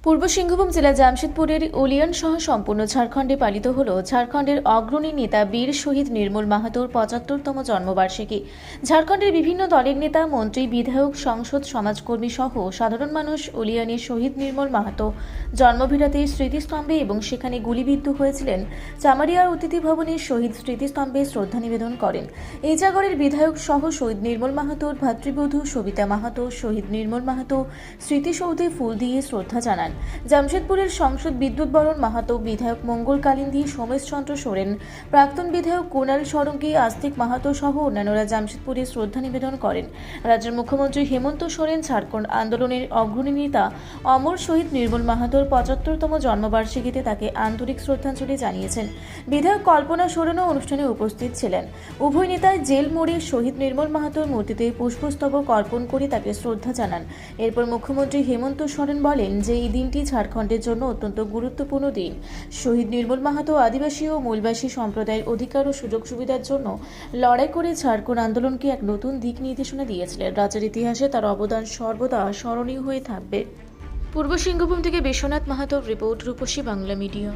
পূর্ব সিংভূম জেলা জামশেদপুরের উলিয়ান সহ সম্পূর্ণ ঝাড়খণ্ডে পালিত হল ঝাড়খণ্ডের অগ্রণী নেতা বীর শহীদ নির্মল মাহাতোর ৭৫তম জন্মবার্ষিকী। ঝাড়খণ্ডের বিভিন্ন দলের নেতা, মন্ত্রী, বিধায়ক, সংসদ, সমাজকর্মী সহ সাধারণ মানুষ উলিয়ানের শহীদ নির্মল মাহাতো জন্মভিটাতে স্মৃতিস্তম্ভে এবং সেখানে গুলিবিদ্ধ হয়েছিলেন চামারিয়ার অতিথি ভবনের শহীদ স্মৃতিস্তম্ভে শ্রদ্ধা নিবেদন করেন। ইজাগরের বিধায়ক সহ শহীদ নির্মল মাহাতোর ভাতৃবধূ সবিতা মাহাতো শহীদ নির্মল মাহাতো স্মৃতিসৌধে ফুল দিয়ে শ্রদ্ধা জানান। জামশেদপুরের সংসদ বিদ্যুৎ বরণ মাহাতো, বিধায়ক মঙ্গল কালিন্দী, সোমেশ চন্দ্র সোরেন, প্রাক্তন বিধায়ক কুণাল সরঙ্গী, আস্তিক মাহাতো সহ অন্যান্যরা জামশেদপুরে শ্রদ্ধা নিবেদন করেন। রাজ্যের মুখ্যমন্ত্রী হেমন্ত সোরেন ঝাড়খণ্ড আন্দোলনের অগ্রণী নেতা অমর শহীদ নির্মল মাহাতোর ৭৫তম জন্মবার্ষিকীতে তাকে আন্তরিক শ্রদ্ধাঞ্জলি জানিয়েছেন। বিধায়ক কল্পনা সোরেনও অনুষ্ঠানে উপস্থিত ছিলেন। উভয় নেতাই জেল মোড়ে শহীদ নির্মল মাহাতোর মূর্তিতে পুষ্পস্তবক অর্পণ করে তাকে শ্রদ্ধা জানান। এরপর মুখ্যমন্ত্রী হেমন্ত সোরেন বলেন যে এই দিনটি ঝাড়খণ্ডের জন্য অত্যন্ত গুরুত্বপূর্ণ দিন। শহীদ নির্মল মাহাতো আদিবাসী ও মূলবাসী সম্প্রদায়ের অধিকার ও সুযোগ সুবিধার জন্য লড়াই করে ঝাড়খণ্ড আন্দোলনকে এক নতুন দিক নির্দেশনা দিয়েছিলেন। রাজ্যের ইতিহাসে তার অবদান সর্বদা স্মরণীয় হয়ে থাকবে। পূর্ব সিংভূম থেকে বিশ্বনাথ মাহাতোর রিপোর্ট, রূপসী বাংলা মিডিয়া।